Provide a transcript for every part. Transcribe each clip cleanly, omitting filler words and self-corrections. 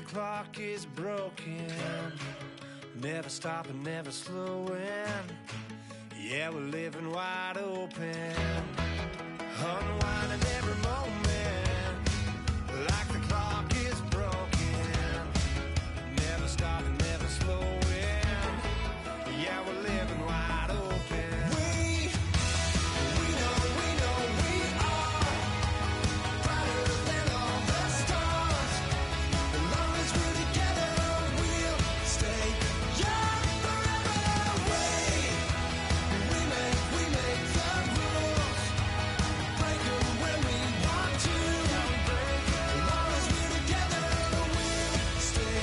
the clock is broken, never stopping, never slowing. Yeah, we're living wide open, unwinding every moment, like the clock is broken, never stopping, never slowing. Yeah, we're living wide open. We know we are brighter than all the stars. As long as we're together, we'll stay young forever. We make the rules, break them when we want to. As long as we're together, we'll stay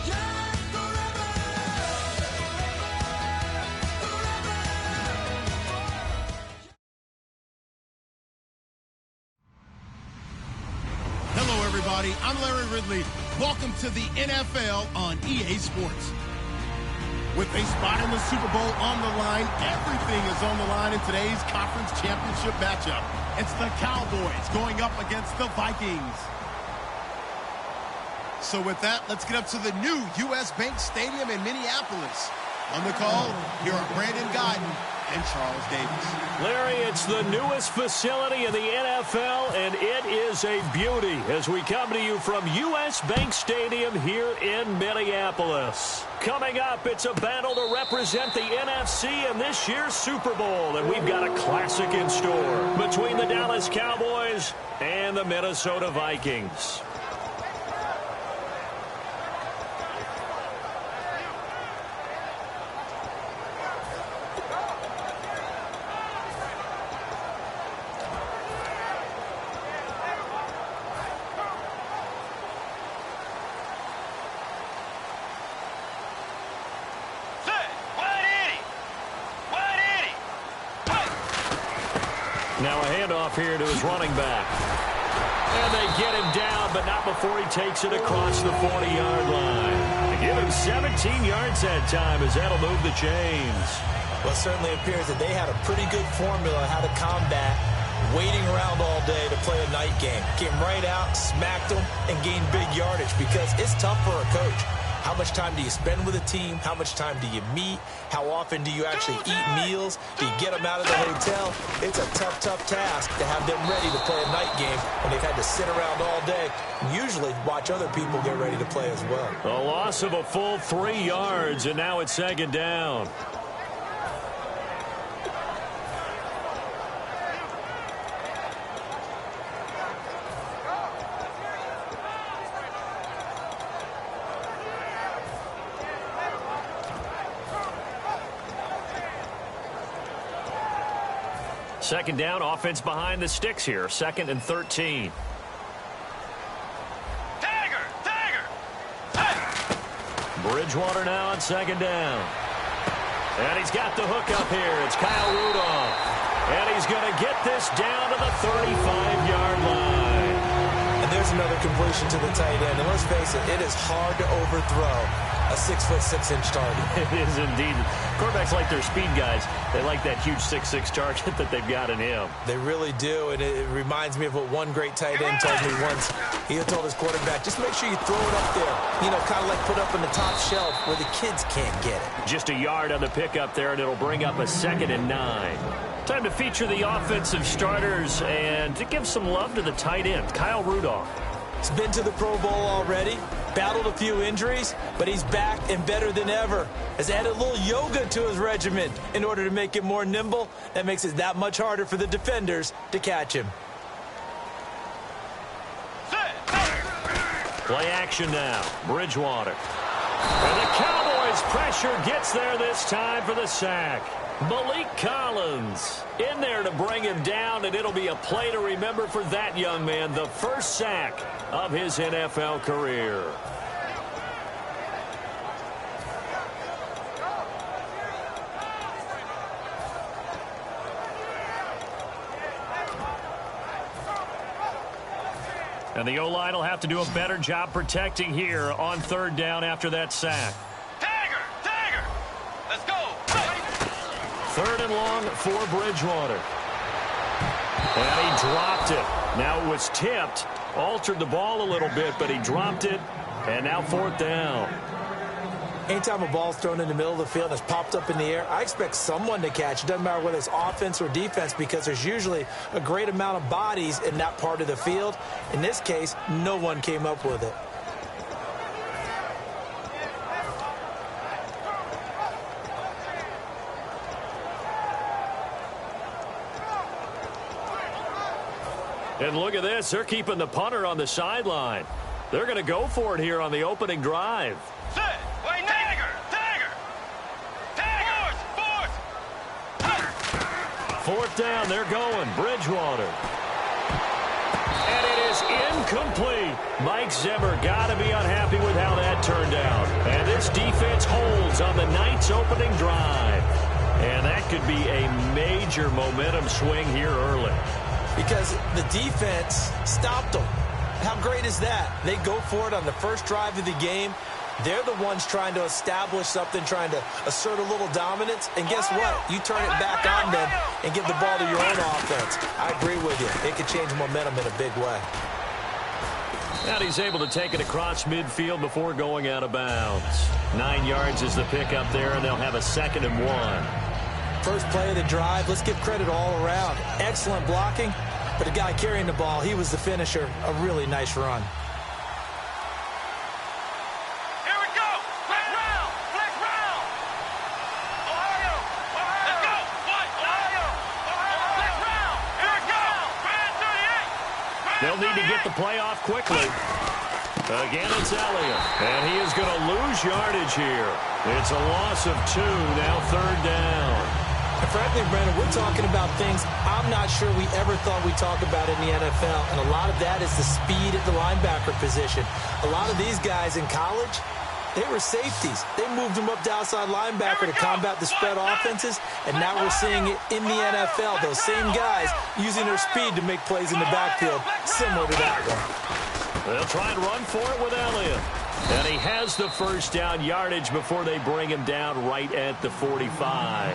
young forever. Hello, everybody. I'm Larry Ridley. Welcome to the NFL on EA Sports. With a spot in the Super Bowl on the line, everything is on the line in today's conference championship matchup. It's the Cowboys going up against the Vikings. So with that, let's get up to the new U.S. Bank Stadium in Minneapolis. On the call, here are Brandon Guyton and Charles Davis. Larry, it's the newest facility in the NFL, and it is a beauty as we come to you from U.S. Bank Stadium here in Minneapolis. Coming up, it's a battle to represent the NFC in this year's Super Bowl, and we've got a classic in store between the Dallas Cowboys and the Minnesota Vikings. Now a handoff here to his running back. And they get him down, but not before he takes it across the 40-yard line. They give him 17 yards that time as that'll move the chains. Well, it certainly appears that they had a pretty good formula how to combat waiting around all day to play a night game. Came right out, smacked them, and gained big yardage because it's tough for a coach. How much time do you spend with a team? How much time do you meet? How often do you actually eat meals? Do you get them out of the hotel? It's a tough, tough task to have them ready to play a night game when they've had to sit around all day and usually watch other people get ready to play as well. A loss of a full 3 yards, and now it's second down. Second down, offense behind the sticks here. 2nd and 13. Tiger! Hey! Bridgewater now on second down. And he's got the hook up here. It's Kyle Rudolph. And he's going to get this down to the 35-yard line. And there's another completion to the tight end. And let's face it, it is hard to overthrow a 6'6" target. It is indeed. Quarterbacks like their speed guys. They like that huge 6'6" target that they've got in him. They really do, and it reminds me of what one great tight end told me once. He had told his quarterback, just make sure you throw it up there. You know, kind of like put up in the top shelf where the kids can't get it. Just a yard on the pickup there, and it'll bring up a 2nd and 9. Time to feature the offensive starters and to give some love to the tight end, Kyle Rudolph. He's been to the Pro Bowl already, battled a few injuries, but he's back and better than ever. Has added a little yoga to his regimen in order to make him more nimble. That makes it that much harder for the defenders to catch him. Play action now. Bridgewater. And the Cowboys pressure gets there this time for the sack. Malik Collins in there to bring him down, and it'll be a play to remember for that young man. The first sack of his NFL career. And the O-line will have to do a better job protecting here on 3rd down after that sack. Tiger! Let's go! 3rd and long for Bridgewater. And he dropped it. Now it was tipped, altered the ball a little bit, but he dropped it And now 4th down. Anytime a ball's thrown in the middle of the field and it's popped up in the air, I expect someone to catch. It doesn't matter whether it's offense or defense, because there's usually a great amount of bodies in that part of the field. In this case, no one came up with it. And look at this. They're keeping the punter on the sideline. They're going to go for it here on the opening drive. Sit. Wait, dagger. Fourth down. They're going. Bridgewater. And it is incomplete. Mike Zimmer got to be unhappy with how that turned out. And this defense holds on the night's opening drive. And that could be a major momentum swing here early. Because the defense stopped them. How great is that? They go for it on the first drive of the game. They're the ones trying to establish something, trying to assert a little dominance. And guess what? You turn it back on them and give the ball to your own offense. I agree with you. It could change momentum in a big way. And he's able to take it across midfield before going out of bounds. 9 yards is the pickup there, and they'll have a 2nd and 1. First play of the drive, let's give credit all around. Excellent blocking, but the guy carrying the ball, he was the finisher. A really nice run. Here we go. Flex round. Ohio. Let's go. Ohio. Flex round. Here we go. Brand 38. They'll need to get the play off quickly. Again, it's Elliott. And he is going to lose yardage here. It's a loss of 2, now 3rd down. And frankly, Brandon, we're talking about things I'm not sure we ever thought we'd talk about in the NFL. And a lot of that is the speed at the linebacker position. A lot of these guys in college, they were safeties. They moved them up to outside linebacker to combat the spread offenses. And now we're seeing it in the NFL. Those same guys using their speed to make plays in the backfield, similar to that one. They'll try and run for it with Elliott. And he has the first down yardage before they bring him down right at the 45.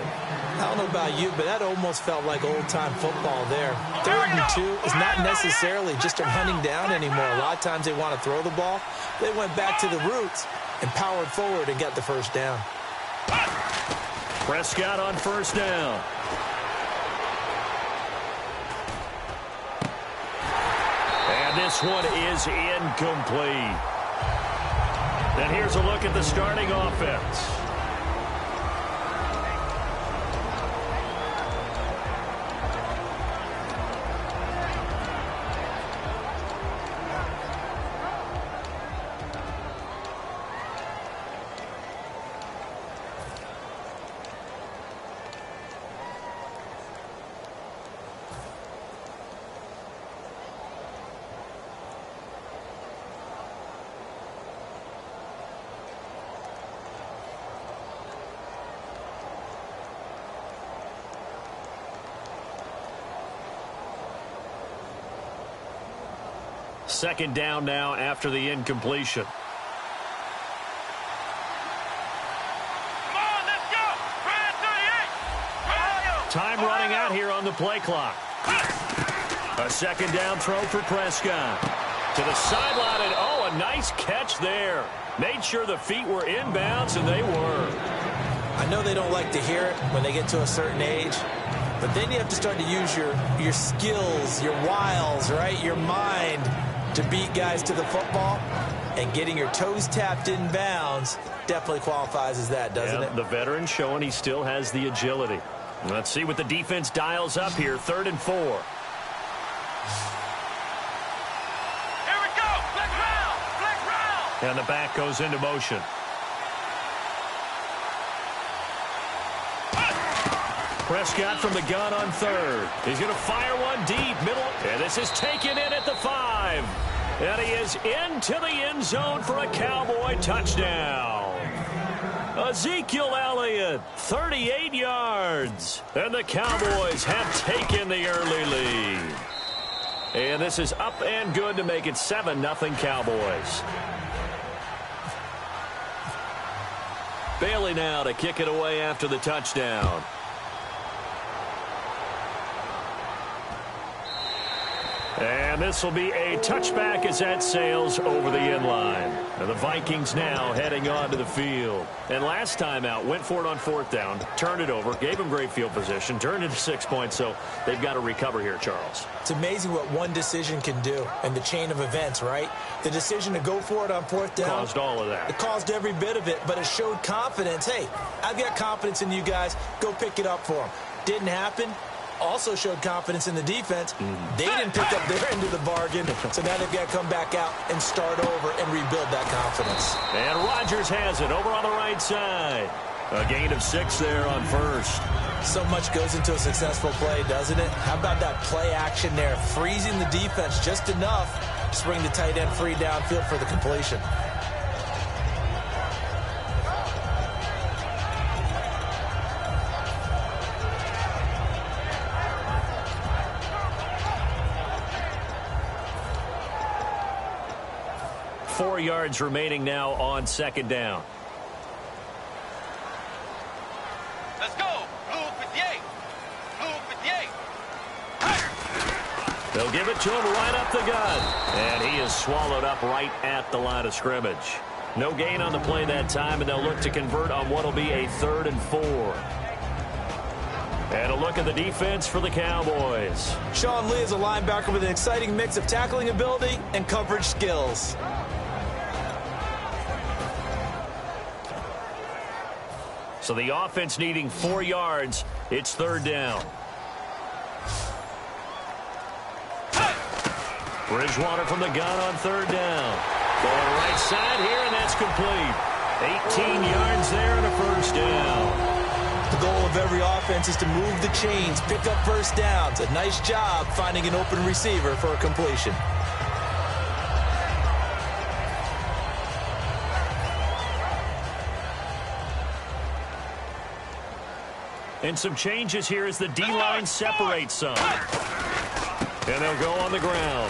I don't know about you, but that almost felt like old-time football there. 3rd and 2 is not necessarily just a running down anymore. A lot of times they want to throw the ball. They went back to the roots and powered forward and got the first down. Prescott on first down. And this one is incomplete. And here's a look at the starting offense. Second down now after the incompletion. Come on, let's go. Brand 38. Time running out here on the play clock. A second down throw for Prescott. To the sideline, and oh, a nice catch there. Made sure the feet were inbounds, and they were. I know they don't like to hear it when they get to a certain age, but then you have to start to use your skills, your wiles, right, your mind to beat guys to the football, and getting your toes tapped in bounds definitely qualifies as that, doesn't it? The veteran showing he still has the agility. Let's see what the defense dials up here. 3rd and 4. Here we go. Flex round. And the back goes into motion. Prescott from the gun on 3rd. He's going to fire one deep, middle. And this is taken in at the 5. And he is into the end zone for a Cowboy touchdown. Ezekiel Elliott, 38 yards. And the Cowboys have taken the early lead. And this is up and good to make it 7-0 Cowboys. Bailey now to kick it away after the touchdown. And this will be a touchback as that sails over the inline. And the Vikings now heading onto the field. And last time out, went for it on 4th down, turned it over, gave them great field position, turned it to 6 points, so they've got to recover here, Charles. It's amazing what one decision can do in the chain of events, right? The decision to go for it on 4th down. Caused all of that. It caused every bit of it, but it showed confidence. Hey, I've got confidence in you guys. Go pick it up for them. Didn't happen. Also showed confidence in the defense. They didn't pick up their end of the bargain, so now they've got to come back out and start over and rebuild that confidence. And Rodgers has it over on the right side. A gain of 6 there on 1st. So much goes into a successful play, doesn't it? How about that play action there? Freezing the defense just enough to bring the tight end free downfield for the completion. Four yards remaining now on 2nd down. Let's go. Blue 58. Blue 58. Tiger. They'll give it to him right up the gut. And he is swallowed up right at the line of scrimmage. No gain on the play that time, and they'll look to convert on what will be a 3rd and 4. And a look at the defense for the Cowboys. Sean Lee is a linebacker with an exciting mix of tackling ability and coverage skills. So the offense needing 4 yards. It's 3rd down. Bridgewater from the gun on 3rd down. Going right side here, and that's complete. 18 yards there and a 1st down. The goal of every offense is to move the chains, pick up 1st downs. A nice job finding an open receiver for a completion. And some changes here as the D-line separates some. And they'll go on the ground.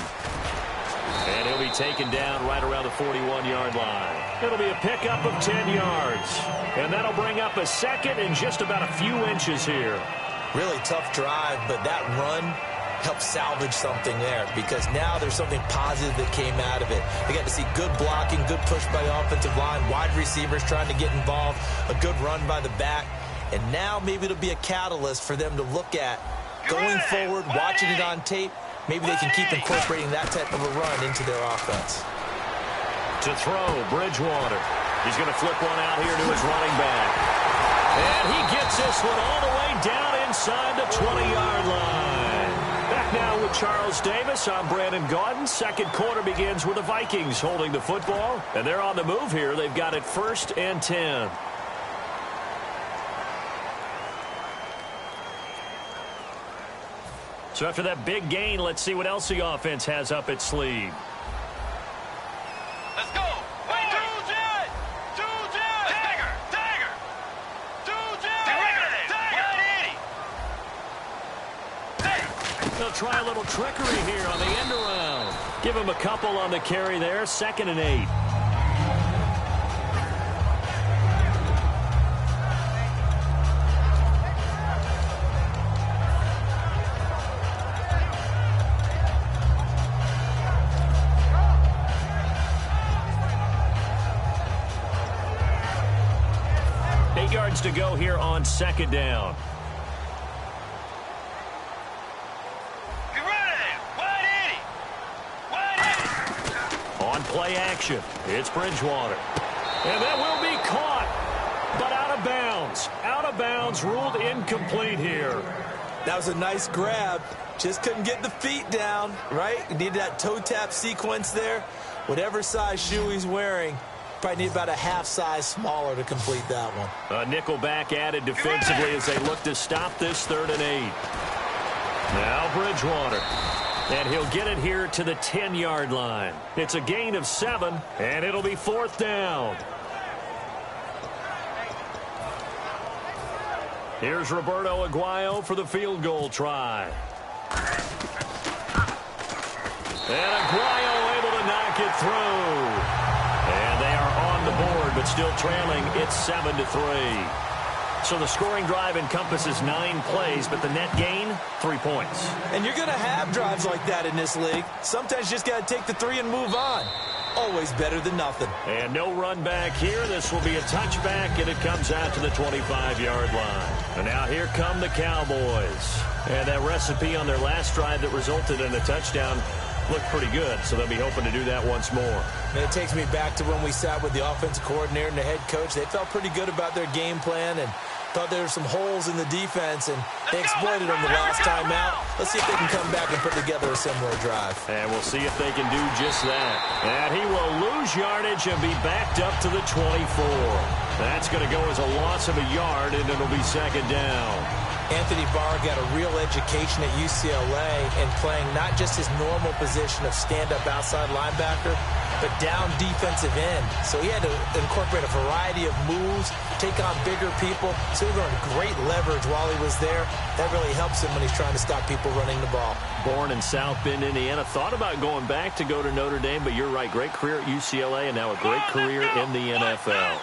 And he'll be taken down right around the 41-yard line. It'll be a pickup of 10 yards. And that'll bring up a 2nd and just about a few inches here. Really tough drive, but that run helped salvage something there because now there's something positive that came out of it. They got to see good blocking, good push by the offensive line, wide receivers trying to get involved, a good run by the back. And now maybe it'll be a catalyst for them to look at going forward, watching it on tape. Maybe they can keep incorporating that type of a run into their offense. To throw, Bridgewater. He's going to flip one out here to his running back. And he gets this one all the way down inside the 20-yard line. Back now with Charles Davis. I'm Brandon Gaudin. 2nd quarter begins with the Vikings holding the football. And they're on the move here. They've got it 1st and 10. So after that big gain, let's see what else the offense has up its sleeve. Let's go. Wait, Tiger. They'll try a little trickery here on the end around. Give him a couple on the carry there. 2nd and 8. Yards to go here on 2nd down. Get ready. 180. On play action, it's Bridgewater. And that will be caught, but out of bounds. Out of bounds, ruled incomplete here. That was a nice grab. Just couldn't get the feet down, right? Needed that toe tap sequence there. Whatever size shoe he's wearing, probably need about a half size smaller to complete that one. A nickel back added defensively as they look to stop this 3rd and 8. Now Bridgewater. And he'll get it here to the 10-yard line. It's a gain of 7, and it'll be 4th down. Here's Roberto Aguayo for the field goal try. And Aguayo able to knock it through. And they are on the board, but still trailing. It's 7-3. So the scoring drive encompasses 9 plays, but the net gain, 3 points. And you're going to have drives like that in this league. Sometimes you just got to take the 3 and move on. Always better than nothing. And no run back here. This will be a touchback, and it comes out to the 25-yard line. And now here come the Cowboys. And that recipe on their last drive that resulted in a touchdown looked pretty good, so they'll be hoping to do that once more. And it takes me back to when we sat with the offensive coordinator and the head coach. They felt pretty good about their game plan and thought there were some holes in the defense, and they exploited them the last time out. Let's see if they can come back and put together a similar drive. And we'll see if they can do just that. And he will lose yardage and be backed up to the 24. That's going to go as a loss of a yard, and it'll be second down. Anthony Barr got a real education at UCLA in playing not just his normal position of stand-up outside linebacker, but down defensive end. So he had to incorporate a variety of moves, take on bigger people. So he learned great leverage while he was there. That really helps him when he's trying to stop people running the ball. Born in South Bend, Indiana. Thought about going back to go to Notre Dame, but you're right. Great career at UCLA and now a great career in the NFL.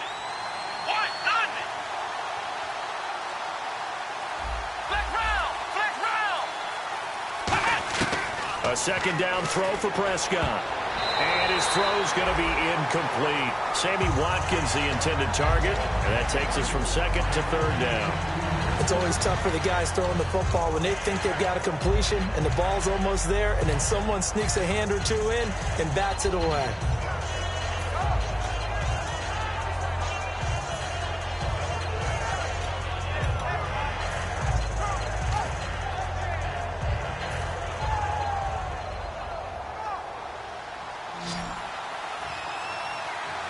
A second down throw for Prescott. And his throw's going to be incomplete. Sammy Watkins, the intended target. And that takes us from second to third down. It's always tough for the guys throwing the football when they think they've got a completion and the ball's almost there, and then someone sneaks a hand or two in and bats it away.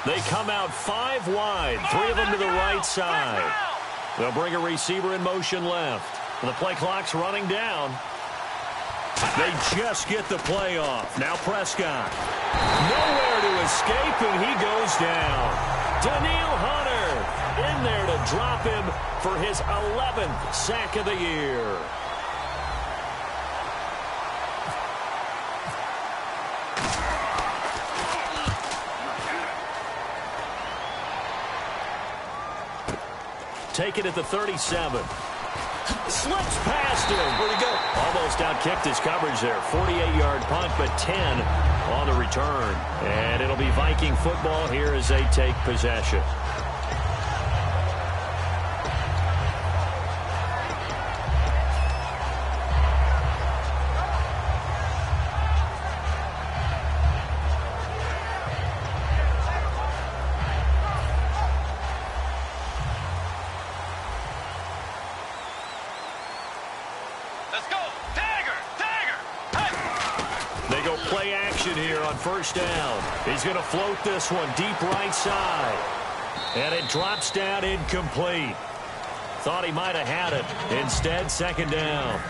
They come out 5 wide, 3 of them to the right side. They'll bring a receiver in motion left. The play clock's running down. They just get the play off. Now Prescott. Nowhere to escape, and he goes down. Daniil Hunter in there to drop him for his 11th sack of the year. Take it at the 37. Slips past him. Where'd he go? Almost outkicked his coverage there. 48-yard punt, but 10 on the return. And it'll be Viking football here as they take possession. First down. He's going to float this one deep right side. And it drops down incomplete. Thought he might have had it. Instead, second down.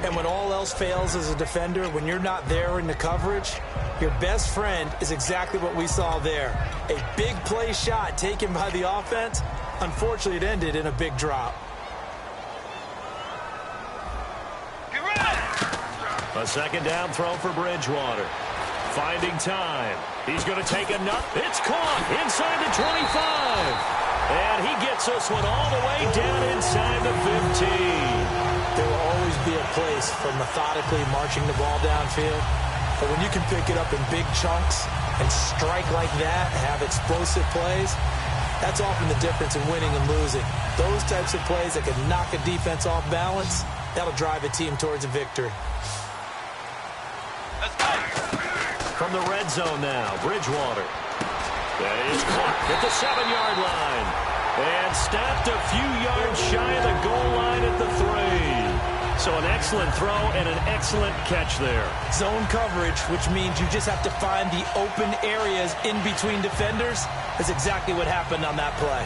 And when all else fails as a defender, when you're not there in the coverage, your best friend is exactly what we saw there. A big play shot taken by the offense. Unfortunately, it ended in a big drop. A second down throw for Bridgewater. Finding time. He's going to take a nut. It's caught inside the 25. And he gets this one all the way down inside the 15. There will always be a place for methodically marching the ball downfield. But when you can pick it up in big chunks and strike like that, have explosive plays, that's often the difference in winning and losing. Those types of plays that can knock a defense off balance, that'll drive a team towards a victory. From the red zone now, Bridgewater. That is caught at the 7-yard line. And stopped a few yards shy of the goal line at the 3. So an excellent throw and an excellent catch there. Zone coverage, which means you just have to find the open areas in between defenders, is exactly what happened on that play.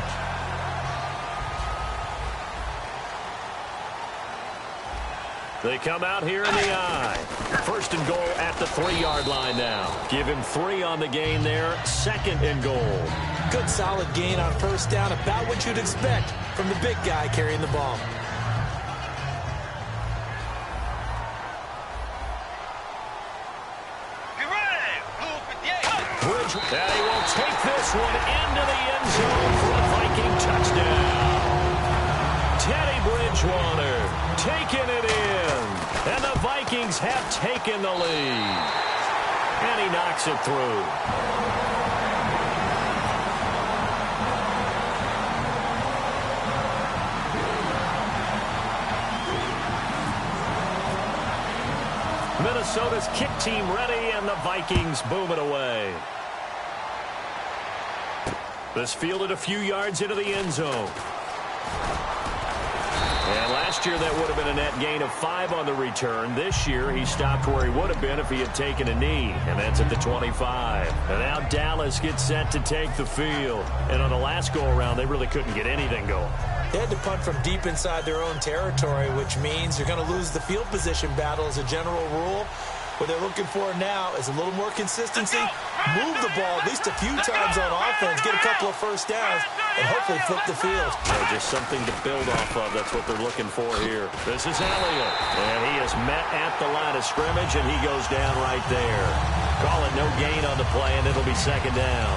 They come out here in the eye. First and goal at the 3-yard line now. Give him 3 on the gain there. Second and goal. Good solid gain on first down. About what you'd expect from the big guy carrying the ball. And he will take this one into the end zone for a Viking touchdown. Teddy Bridgewater taking it in. And the Vikings have taken the lead. And he knocks it through. Minnesota's kick team ready, and the Vikings boom it away. This fielded a few yards into the end zone. And last year that would have been a net gain of 5 on the return. This year he stopped where he would have been if he had taken a knee, and that's at the 25. And now Dallas gets set to take the field. And on the last go-around, they really couldn't get anything going. They had to punt from deep inside their own territory, which means you're going to lose the field position battle as a general rule. What they're looking for now is a little more consistency, move the ball at least a few times on offense, get a couple of first downs, and hopefully flip the field. Yeah, just something to build off of. That's what they're looking for here. This is Elliott, and he is met at the line of scrimmage, and he goes down right there. Call it no gain on the play, and it'll be second down.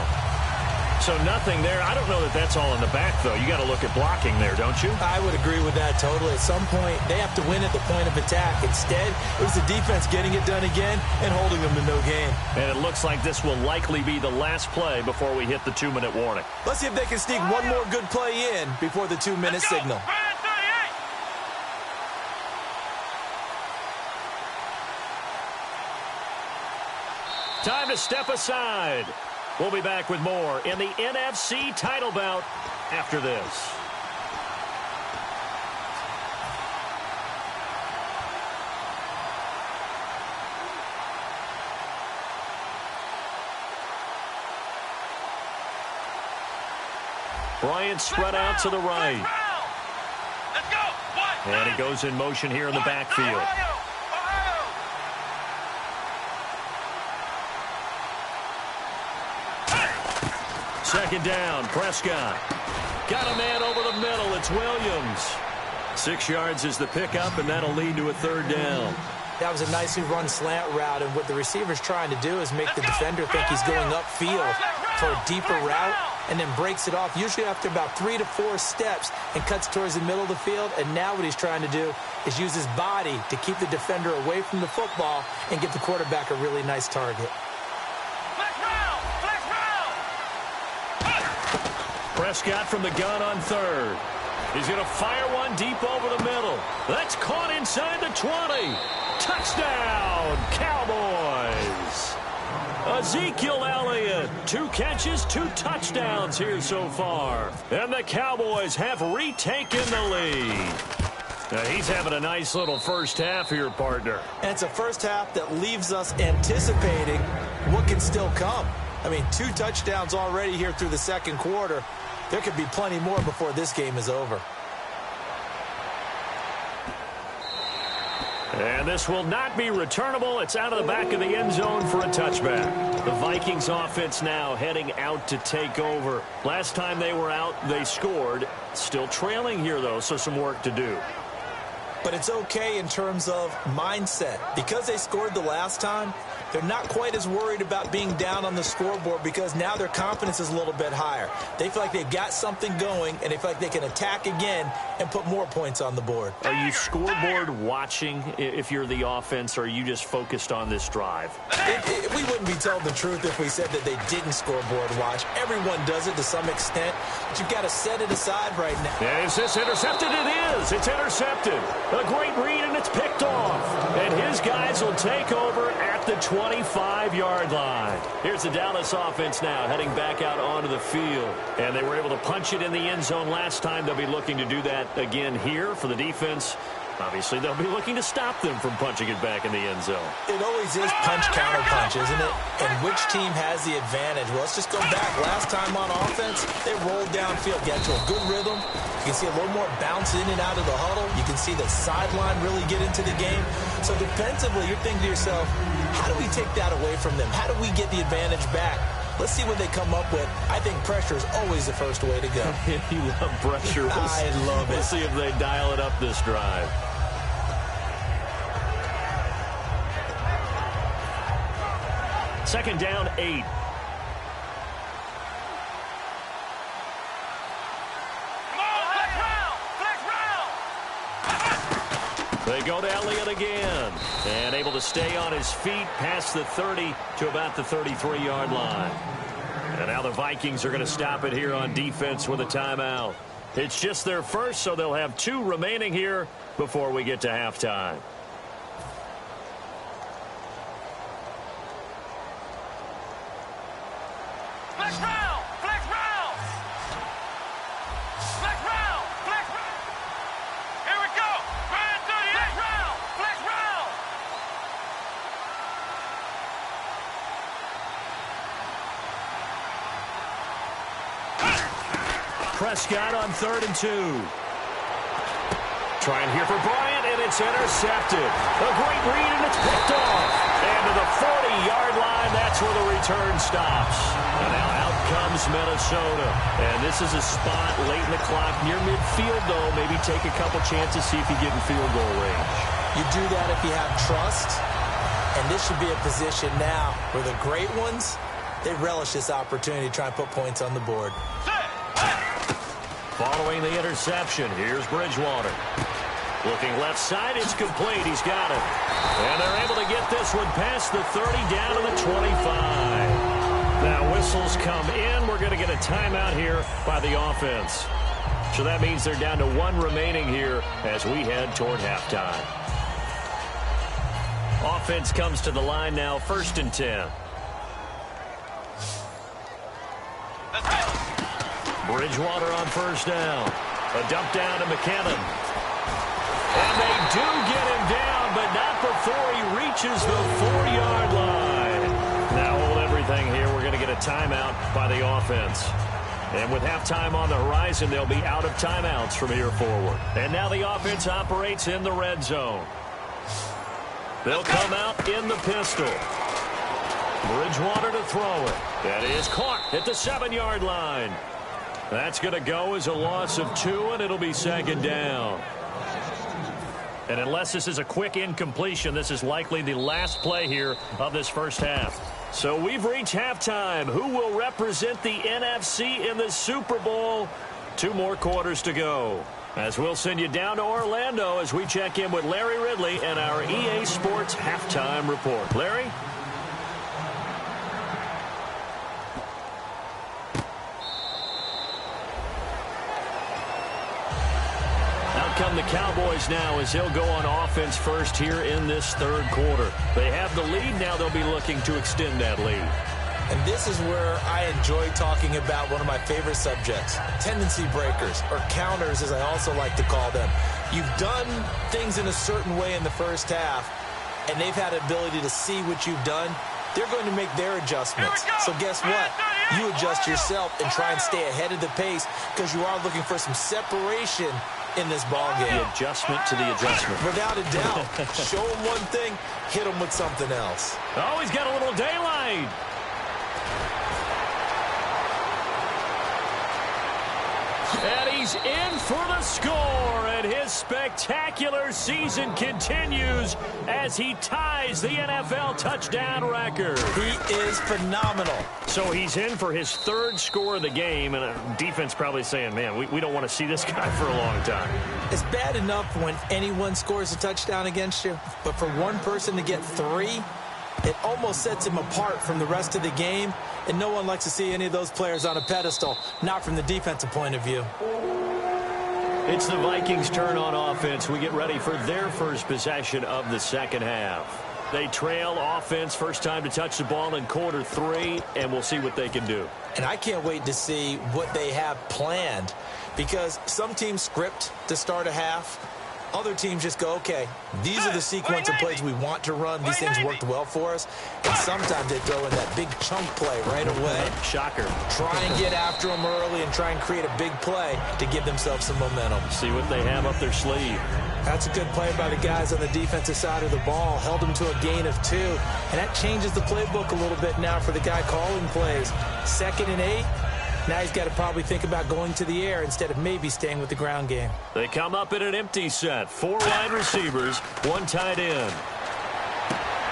So nothing there. I don't know that that's all in the back, though. You got to look at blocking there, don't you? I would agree with that totally. At some point, they have to win at the point of attack. Instead, it was the defense getting it done again and holding them to no gain. And it looks like this will likely be the last play before we hit the 2-minute warning. Let's see if they can sneak one more good play in before the 2-minute signal. Time to step aside. We'll be back with more in the NFC title bout after this. Bryant spread out to the right. And he goes in motion here in the backfield. Second down, Prescott. Got a man over the middle. It's Williams. 6 yards is the pickup, and that'll lead to a third down. That was a nicely run slant route, and what the receiver's trying to do is make the defender think he's going upfield for a deeper route, and then breaks it off, usually after about 3 to 4 steps, and cuts towards the middle of the field. And now what he's trying to do is use his body to keep the defender away from the football and give the quarterback a really nice target. Prescott from the gun on third. He's going to fire one deep over the middle. That's caught inside the 20. Touchdown, Cowboys. Ezekiel Elliott, 2 catches, 2 touchdowns here so far. And the Cowboys have retaken the lead. Now, he's having a nice little first half here, partner. And it's a first half that leaves us anticipating what can still come. I mean, 2 touchdowns already here through the second quarter. There could be plenty more before this game is over. And this will not be returnable. It's out of the back of the end zone for a touchback. The Vikings offense now heading out to take over. Last time they were out, they scored. Still trailing here, though, so some work to do. But it's okay in terms of mindset. Because they scored the last time, they're not quite as worried about being down on the scoreboard because now their confidence is a little bit higher. They feel like they've got something going, and they feel like they can attack again and put more points on the board. Are you scoreboard watching if you're the offense, or are you just focused on this drive? We wouldn't be telling the truth if we said that they didn't scoreboard watch. Everyone does it to some extent, but you've got to set it aside right now. Is this intercepted? It is. It's intercepted. A great read, and it's picked off. And his guys will take over at the 25-yard line. Here's the Dallas offense now heading back out onto the field. And they were able to punch it in the end zone last time. They'll be looking to do that again here for the defense. Obviously, they'll be looking to stop them from punching it back in the end zone. It always is punch-counter-punch, isn't it? And which team has the advantage? Well, let's just go back. Last time on offense, they rolled downfield, got to a good rhythm. You can see a little more bounce in and out of the huddle. You can see the sideline really get into the game. So defensively, you're thinking to yourself, how do we take that away from them? How do we get the advantage back? Let's see what they come up with. I think pressure is always the first way to go. You love pressure. I love it. We'll see if they dial it up this drive. Second down, 8. Flex round! They go to Elliott again. And able to stay on his feet past the 30 to about the 33-yard line. And now the Vikings are going to stop it here on defense with a timeout. It's just their first, so they'll have 2 remaining here before we get to halftime. Flex round! Flex round! Flex round! Flex round! Here we go! Grind to the flex round! Flex round! Prescott on 3rd and 2. Trying here for Bryant, and it's intercepted. A great read, and it's picked off. And to the 40-yard line, that's where the return stops. And now out comes Minnesota. And this is a spot late in the clock near midfield, though. Maybe take a couple chances, see if you get in field goal range. You do that if you have trust. And this should be a position now where the great ones, they relish this opportunity to try and put points on the board. Following the interception, here's Bridgewater. Looking left side, it's complete. He's got it. And they're able to get this one past the 30 down to the 25. Now whistles come in. We're going to get a timeout here by the offense. So that means they're down to 1 remaining here as we head toward halftime. Offense comes to the line now, 1st and 10. Bridgewater on 1st down. A dump down to McKinnon. And they do get him down, but not before he reaches the 4-yard line. Now hold everything here. We're going to get a timeout by the offense. And with halftime on the horizon, they'll be out of timeouts from here forward. And now the offense operates in the red zone. They'll come out in the pistol. Bridgewater to throw it. That is caught at the 7-yard line. That's going to go as a loss of 2, and it'll be 2nd down. And unless this is a quick incompletion, this is likely the last play here of this first half. So we've reached halftime. Who will represent the NFC in the Super Bowl? 2 more quarters to go. As we'll send you down to Orlando as we check in with Larry Ridley and our EA Sports Halftime Report. Larry? Come the Cowboys now as they'll go on offense first here in this 3rd quarter. They have the lead. Now they'll be looking to extend that lead. And this is where I enjoy talking about one of my favorite subjects, tendency breakers, or counters as I also like to call them. You've done things in a certain way in the first half, and they've had the ability to see what you've done. They're going to make their adjustments. So guess what? You adjust yourself and try and stay ahead of the pace because you are looking for some separation in this ball game. The adjustment to the adjustment. Without a doubt. Show him one thing, hit him with something else. Oh, he's got a little daylight. And he's in for the score, and his spectacular season continues as he ties the NFL touchdown record. He is phenomenal. So he's in for his 3rd score of the game, and a defense probably saying, man, we don't want to see this guy for a long time. It's bad enough when anyone scores a touchdown against you, but for one person to get 3, it almost sets him apart from the rest of the game, and no one likes to see any of those players on a pedestal, not from the defensive point of view. It's the Vikings' turn on offense. We get ready for their first possession of the 2nd half. They trail offense, first time to touch the ball in quarter 3, and we'll see what they can do. And I can't wait to see what they have planned, because some teams script to start a half. Other teams just go, okay, these are the sequence of plays we want to run. These things worked well for us. And sometimes they throw in that big chunk play right away. Shocker. Try and get after them early and try and create a big play to give themselves some momentum. See what they have up their sleeve. That's a good play by the guys on the defensive side of the ball. Held them to a gain of 2. And that changes the playbook a little bit now for the guy calling plays. 2nd and 8. Now he's got to probably think about going to the air instead of maybe staying with the ground game. They come up in an empty set. 4 wide receivers, 1 tight end.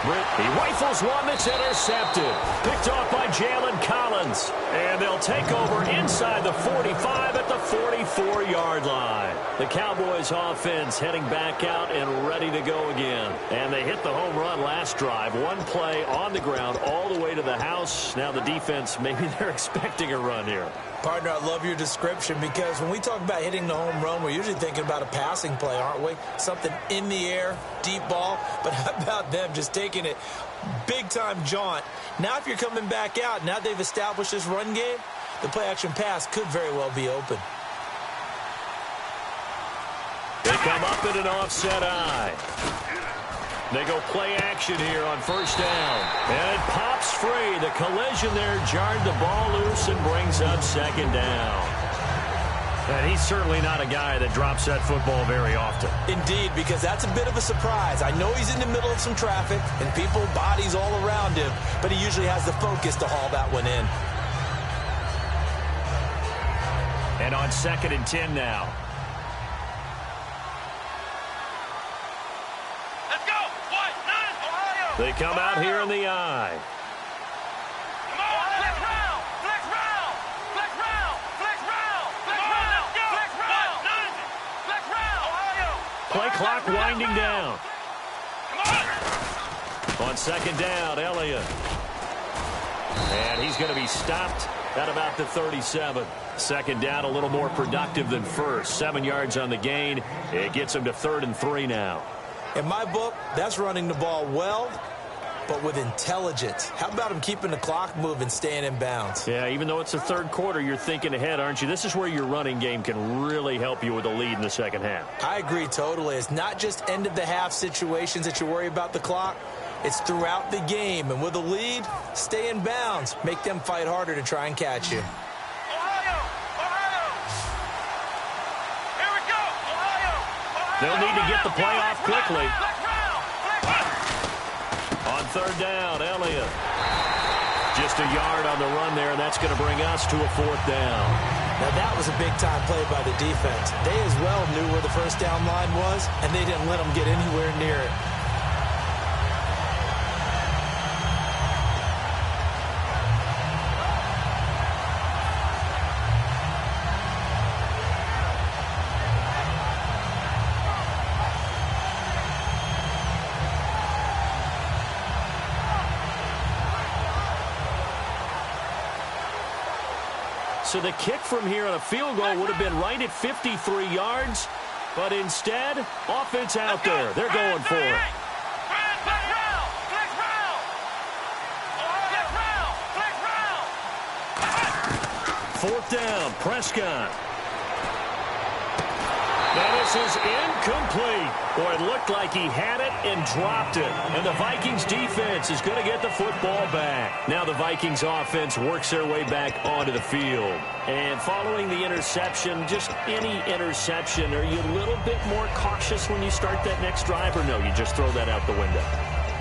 He rifles one that's intercepted. Picked off by Jalen Collins. And they'll take over inside the 45 at the 44-yard line. The Cowboys offense heading back out and ready to go again. And they hit the home run last drive. One play on the ground all the way to the house. Now the defense, maybe they're expecting a run here. Partner, I love your description because when we talk about hitting the home run, we're usually thinking about a passing play, aren't we? Something in the air, deep ball. But how about them just taking it big-time jaunt? Now if you're coming back out, now they've established this run game, the play-action pass could very well be open. They come up in an offset eye. They go play action here on first down. And it pops free. The collision there jarred the ball loose and brings up second down. And he's certainly not a guy that drops that football very often. Indeed, because that's a bit of a surprise. I know he's in the middle of some traffic and people, bodies all around him, but he usually has the focus to haul that one in. And on 2nd and 10 now. They come out here in the eye. Come on, flex round, flex round, flex round, flex round, flex round, flex round, flex round, Ohio. Play clock winding down. Come on. On 2nd down, Elliott. And he's going to be stopped at about the 37. 2nd down, a little more productive than first. 7 yards on the gain. It gets him to 3rd and 3 now. In my book, that's running the ball well, but with intelligence. How about him keeping the clock moving, staying in bounds? Yeah, even though it's the third quarter, you're thinking ahead, aren't you? This is where your running game can really help you with a lead in the second half. I agree totally. It's not just end-of-the-half situations that you worry about the clock. It's throughout the game. And with a lead, stay in bounds. Make them fight harder to try and catch you. They'll need to get the play off quickly. On 3rd down, Elliott. Just a yard on the run there, and that's going to bring us to a 4th down. Now, that was a big-time play by the defense. They as well knew where the first down line was, and they didn't let them get anywhere near it. So the kick from here on a field goal would have been right at 53 yards. But instead, offense out there. They're going for it. Fourth down, Prescott. Now this is incomplete. Boy, it looked like he had it and dropped it. And the Vikings defense is going to get the football back. Now the Vikings offense works their way back onto the field. And following the interception, just any interception, are you a little bit more cautious when you start that next drive, or no, you just throw that out the window?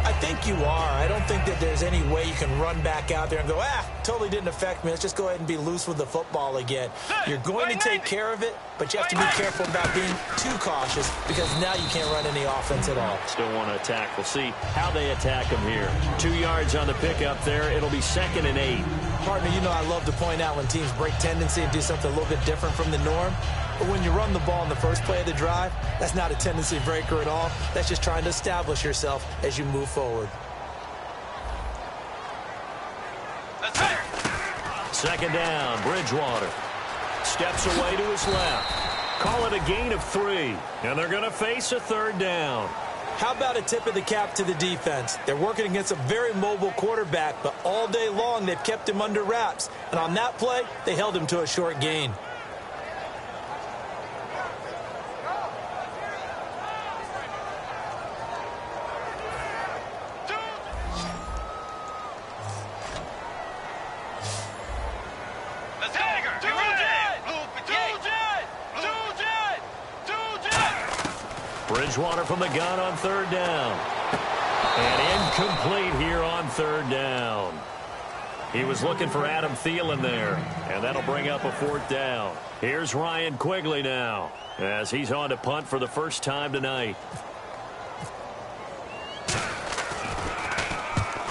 I think you are. I don't think that there's any way you can run back out there and go, totally didn't affect me. Let's just go ahead and be loose with the football again. You're going to take care of it, but you have to be careful about being too cautious because now you can't run any offense at all. Still want to attack. We'll see how they attack him here. 2 yards on the pickup there. It'll be 2nd and 8. Partner, you know I love to point out when teams break tendency and do something a little bit different from the norm. But when you run the ball in the first play of the drive, that's not a tendency breaker at all. That's just trying to establish yourself as you move forward. 2nd down, Bridgewater. Steps away to his left. Call it a gain of 3. And they're going to face a 3rd down. How about a tip of the cap to the defense? They're working against a very mobile quarterback, but all day long they've kept him under wraps. And on that play, they held him to a short gain. Bridgewater from the gun on 3rd down. And incomplete here on 3rd down. He was looking for Adam Thielen there. And that'll bring up a 4th down. Here's Ryan Quigley now as he's on to punt for the first time tonight.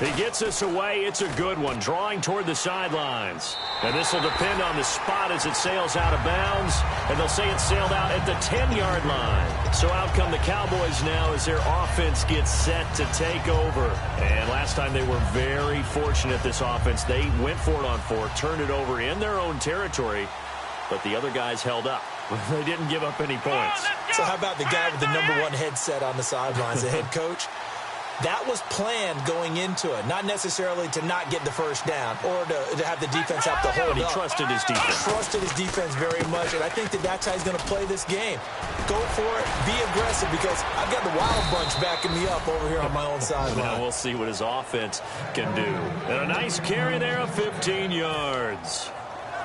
He gets this away. It's a good one, drawing toward the sidelines. And this will depend on the spot as it sails out of bounds. And they'll say it sailed out at the 10-yard line. So out come the Cowboys now as their offense gets set to take over. And last time they were very fortunate, this offense. They went for it on 4, turned it over in their own territory, but the other guys held up. They didn't give up any points. So how about the guy with the #1 headset on the sidelines, the head coach? That was planned going into it, not necessarily to not get the first down or to have the defense have to hold up. But he trusted his defense. Trusted his defense very much, and I think that's how he's going to play this game. Go for it, be aggressive, because I've got the Wild Bunch backing me up over here on my own sideline. Now we'll see what his offense can do. And a nice carry there of 15 yards.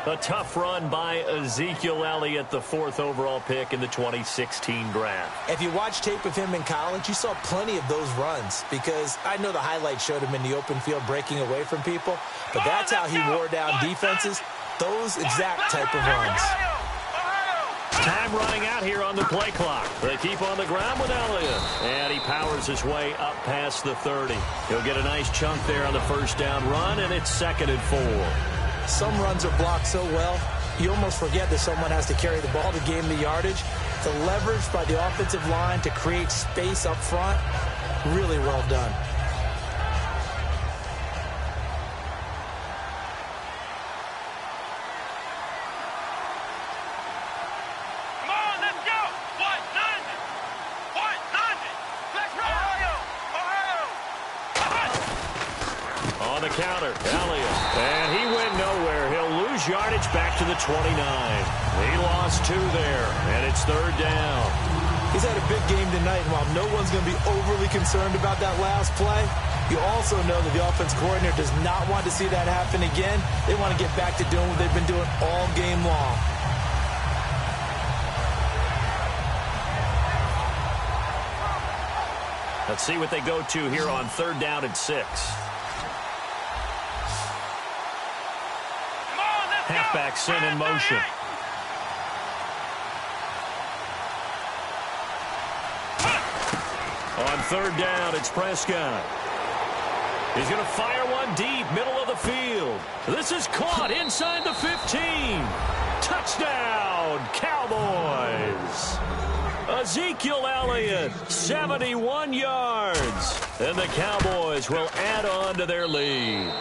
A tough run by Ezekiel Elliott, the 4th overall pick in the 2016 draft. If you watch tape of him in college, you saw plenty of those runs, because I know the highlights showed him in the open field breaking away from people, but that's how he wore down defenses, those exact type of runs. Time running out here on the play clock. They keep on the ground with Elliott, and he powers his way up past the 30. He'll get a nice chunk there on the first down run, and it's 2nd and 4. Some runs are blocked so well, you almost forget that someone has to carry the ball to gain the yardage. The leverage by the offensive line to create space up front, really well done. Come on, let's go. 190. 190. Let's roll. Ohio. On the counter, Elliott. And he went nowhere. He'll lose yardage back to the 29. He lost 2 there, and it's 3rd down. He's had a big game tonight, and while no one's going to be overly concerned about that last play, you also know that the offense coordinator does not want to see that happen again. They want to get back to doing what they've been doing all game long. Let's see what they go to here on 3rd down and 6. Halfback sent in motion. On 3rd down, it's Prescott. He's going to fire one deep, middle of the field. This is caught inside the 15. Touchdown, Cowboys. Ezekiel Elliott, 71 yards. And the Cowboys will add on to their lead.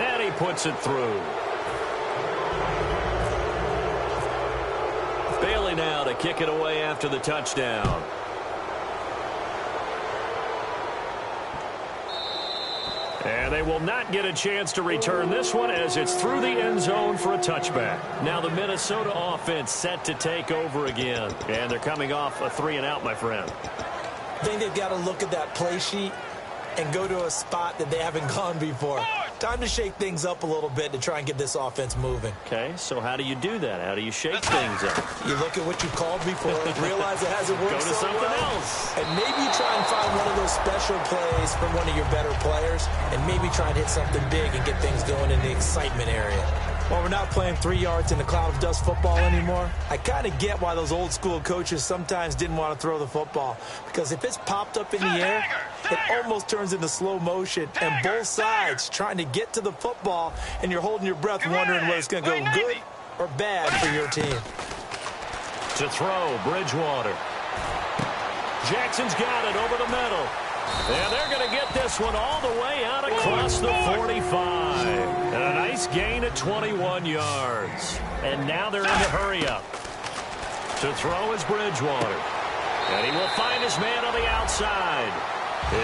And he puts it through. Bailey now to kick it away after the touchdown. And they will not get a chance to return this one as it's through the end zone for a touchback. Now the Minnesota offense set to take over again. And they're coming off a 3-and-out, my friend. I think they've got to look at that play sheet and go to a spot that they haven't gone before. Time to shake things up a little bit to try and get this offense moving. Okay, so how do you do that? How do you shake things up? You look at what you called before, realize it hasn't worked Go to so something well, else. and maybe try and find one of those special plays from one of your better players, and maybe try and hit something big and get things going in the excitement area. While we're not playing 3 yards in a cloud of dust football anymore, I kind of get why those old school coaches sometimes didn't want to throw the football. Because if it's popped up in the air, it almost turns into slow motion. And both sides trying to get to the football, and you're holding your breath wondering whether it's going to go good or bad for your team. To throw, Bridgewater. Jackson's got it over the middle. And they're going to get this one all the way out across the 45. And a nice gain at 21 yards. And now they're in the hurry-up. To throw is Bridgewater. And he will find his man on the outside.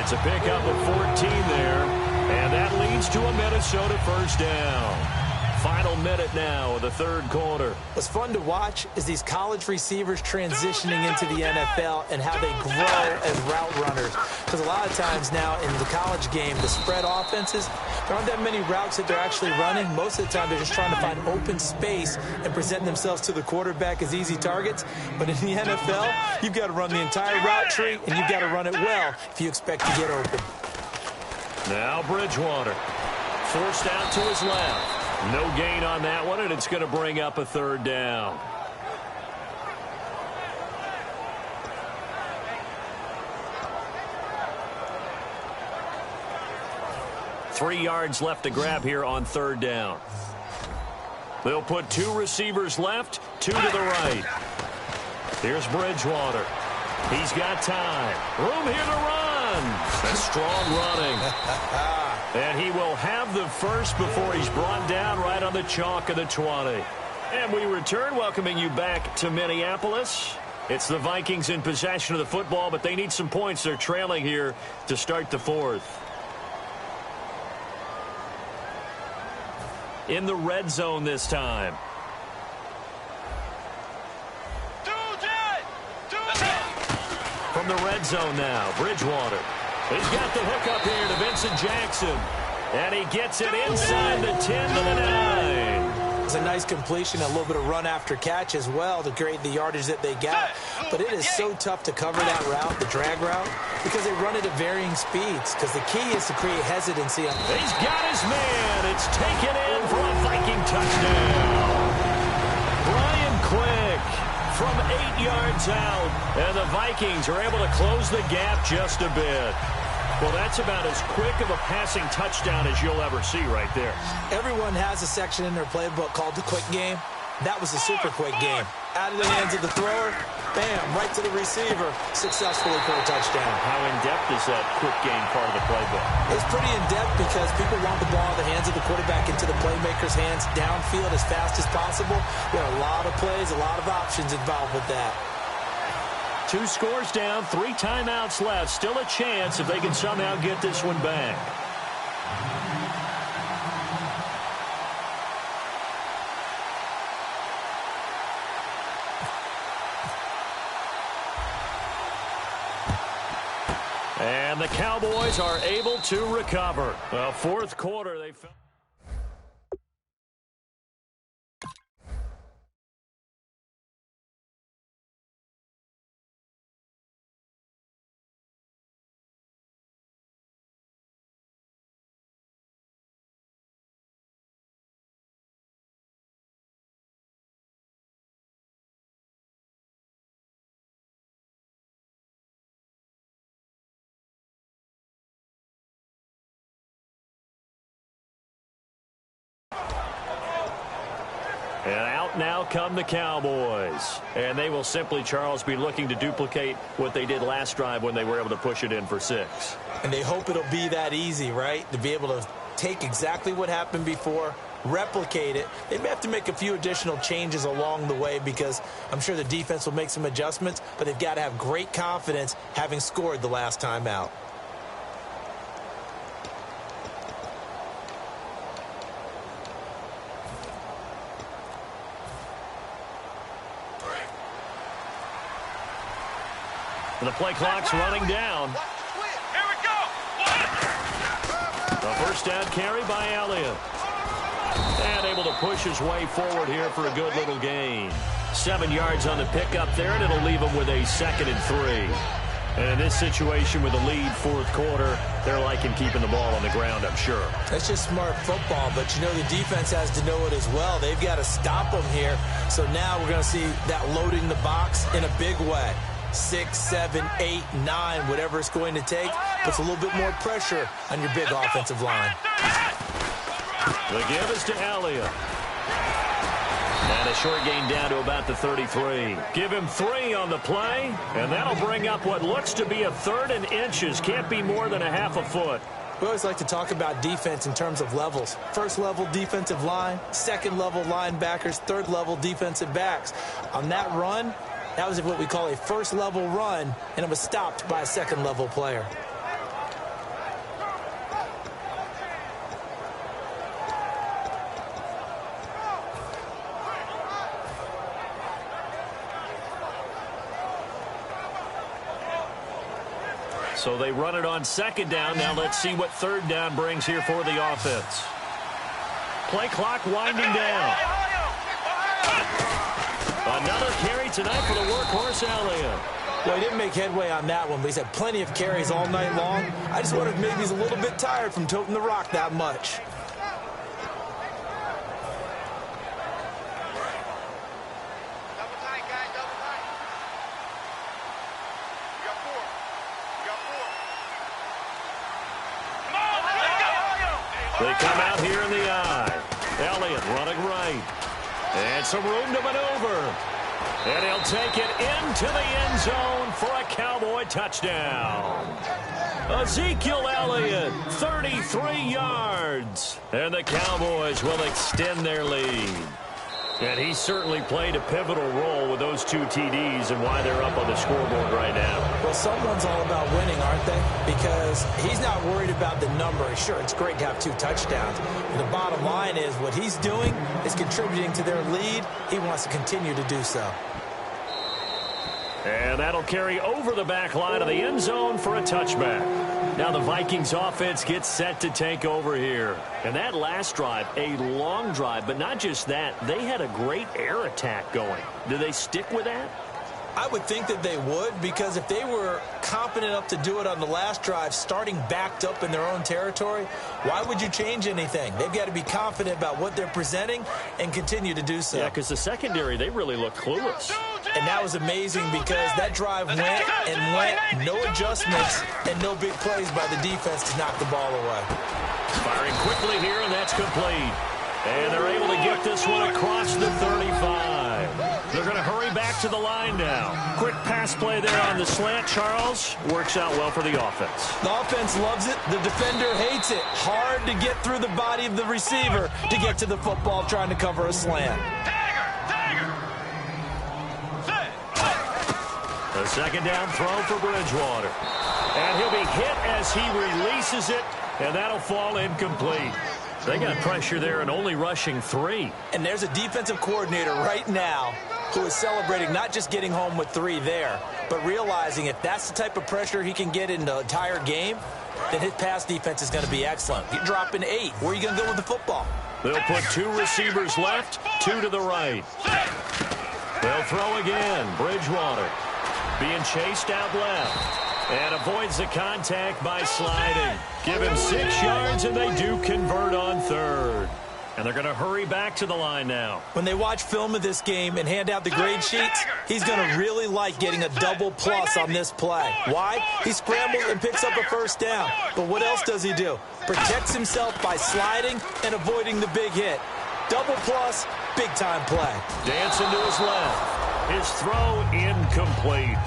It's a pickup of 14 there. And that leads to a Minnesota first down. Final minute now of the 3rd quarter. What's fun to watch is these college receivers transitioning into the NFL and how they grow as route runners. Because a lot of times now in the college game, the spread offenses, there aren't that many routes that they're actually running. Most of the time, they're just trying to find open space and present themselves to the quarterback as easy targets. But in the NFL, you've got to run the entire route tree, and you've got to run it well if you expect to get open. Now Bridgewater. Forced out to his left. No gain on that one, and it's going to bring up a 3rd down. 3 yards left to grab here on third down. They'll put 2 receivers left, 2 to the right. Here's Bridgewater. He's got time. Room here to run. That's strong running. And he will have the first before he's brought down right on the chalk of the 20. And we return, welcoming you back to Minneapolis. It's the Vikings in possession of the football, but they need some points. They're trailing here to start the fourth. In the red zone this time. From the red zone now, Bridgewater. He's got the hook up here to Vincent Jackson. And he gets it inside the 10 to the 9. It's a nice completion, a little bit of run after catch as well to create the yardage that they got. But it is so tough to cover that route, the drag route, because they run it at varying speeds. Because the key is to create hesitancy. He's got his man. It's taken in for a Viking touchdown. Brian Quick from 8 yards out. And the Vikings are able to close the gap just a bit. Well, that's about as quick of a passing touchdown as you'll ever see right there. Everyone has a section in their playbook called the quick game. That was a super quick game. Out of the hands of the thrower, bam, right to the receiver, successfully for a touchdown. How in-depth is that quick game part of the playbook? It's pretty in-depth because people want the ball in the hands of the quarterback into the playmaker's hands downfield as fast as possible. There are a lot of plays, a lot of options involved with that. 2 scores down, 3 timeouts left. Still a chance if they can somehow get this one back. And the Cowboys are able to recover. Well, fourth quarter, they fell. And out now come the Cowboys. And they will simply, Charles, be looking to duplicate what they did last drive when they were able to push it in for 6. And they hope it'll be that easy, right? To be able to take exactly what happened before, replicate it. They may have to make a few additional changes along the way because I'm sure the defense will make some adjustments, but they've got to have great confidence having scored the last time out. The play clock's running down. Here we go. A first down carry by Elliott. And able to push his way forward here for a good little gain. 7 yards on the pickup there, and it'll leave him with a 2nd and 3. And in this situation with a lead fourth quarter, they're liking keeping the ball on the ground, I'm sure. That's just smart football, but you know the defense has to know it as well. They've got to stop them here. So now we're going to see that loading the box in a big way. 6, 7, 8, 9, whatever it's going to take, puts a little bit more pressure on your big offensive line. The give is to Elliott. And a short gain down to about the 33. Give him 3 on the play, and that'll bring up what looks to be a 3rd and inches. Can't be more than a half a foot. We always like to talk about defense in terms of levels. First level defensive line, second level linebackers, third level defensive backs. On that run, that was what we call a first level run, and it was stopped by a second level player. So they run it on 2nd down. Now let's see what 3rd down brings here for the offense. Play clock winding down. Another carry tonight for the workhorse Elliott. Well, he didn't make headway on that one, but he's had plenty of carries all night long. I just wonder if maybe he's a little bit tired from toting the rock that much. Double tight, guys, double tight. We got 4. We got 4. Come on, let's go. They come out here in the eye. Elliott running right. And some room to maneuver. And he'll take it into the end zone for a Cowboy touchdown. Ezekiel Elliott, 33 yards. And the Cowboys will extend their lead. And he certainly played a pivotal role with those 2 TDs and why they're up on the scoreboard right now. Well, someone's all about winning, aren't they? Because he's not worried about the number. Sure, it's great to have 2 touchdowns. But the bottom line is what he's doing is contributing to their lead. He wants to continue to do so. And that'll carry over the back line of the end zone for a touchback. Now the Vikings offense gets set to take over here. And that last drive, a long drive, but not just that, they had a great air attack going. Do they stick with that? I would think that they would, because if they were competent enough to do it on the last drive, starting backed up in their own territory, why would you change anything? They've got to be confident about what they're presenting and continue to do so. Yeah, because the secondary, they really look clueless. And that was amazing because that drive went and went, no adjustments and no big plays by the defense to knock the ball away. Firing quickly here, and that's complete. And they're able to get this one across the 35. They're going to hurry back to the line now. Quick pass play there on the slant, Charles. Works out well for the offense. The offense loves it. The defender hates it. Hard to get through the body of the receiver to get to the football trying to cover a slant. A second down throw for Bridgewater. And he'll be hit as he releases it, and that'll fall incomplete. They got pressure there and only rushing 3. And there's a defensive coordinator right now who is celebrating not just getting home with 3 there, but realizing if that's the type of pressure he can get in the entire game, then his pass defense is going to be excellent. You're dropping 8. Where are you going to go with the football? They'll put 2 receivers left, 2 to the right. They'll throw again. Bridgewater being chased out left. And avoids the contact by sliding. Give him 6 yards, and they do convert on 3rd. And they're going to hurry back to the line now. When they watch film of this game and hand out the grade sheets, he's going to really like getting a double plus on this play. Why? He scrambles and picks up a first down. But what else does he do? Protects himself by sliding and avoiding the big hit. Double plus, big-time play. Dancing to his left. His throw incomplete.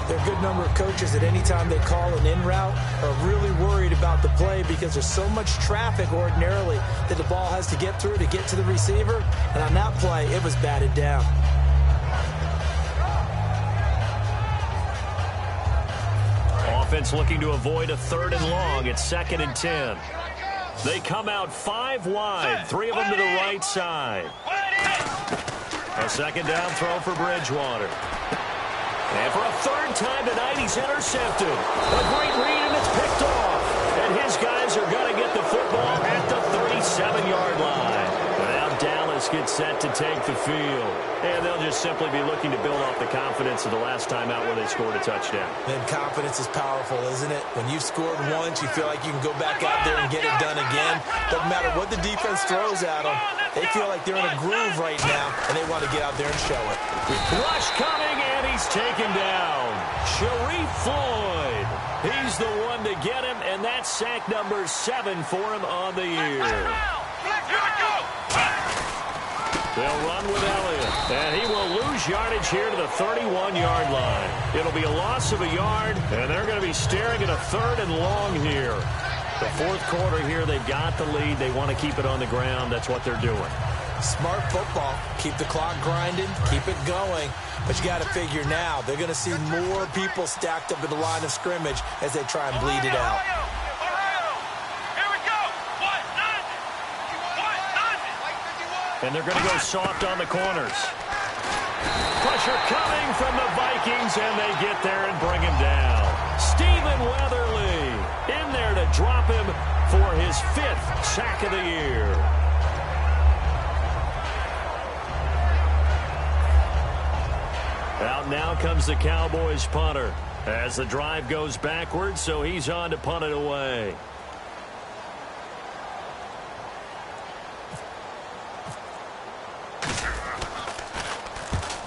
There are a good number of coaches that any time they call an in route are really worried about the play because there's so much traffic ordinarily that the ball has to get through to get to the receiver. And on that play, it was batted down. Offense looking to avoid a 3rd and long. It's 2nd and 10. They come out 5 wide, 3 of them to the right side. A second down throw for Bridgewater. And for a 3rd time tonight, he's intercepted. A great read, and it's picked off. And his guys are going to get the football at the 37-yard line. Now Dallas gets set to take the field. And they'll just simply be looking to build off the confidence of the last time out where they scored a touchdown. And confidence is powerful, isn't it? When you've scored once, you feel like you can go back out there and get it done again. Doesn't matter what the defense throws at them. They feel like they're in a groove right now, and they want to get out there and show it. Rush coming, and he's taken down. Sharif Floyd. He's the one to get him, and that's sack number 7 for him on the year. They'll run with Elliott, and he will lose yardage here to the 31-yard line. It'll be a loss of a yard, and they're going to be staring at a 3rd and long here. The 4th quarter here, they've got the lead. They want to keep it on the ground. That's what they're doing. Smart football. Keep the clock grinding. Keep it going. But you got to figure now, they're going to see more people stacked up at the line of scrimmage as they try and bleed it out. And they're going to go soft on the corners. Pressure coming from the Vikings, and they get there and bring him down. Stephen Weatherly in there to drop him for his 5th sack of the year. Out now comes the Cowboys punter as the drive goes backwards, so he's on to punt it away.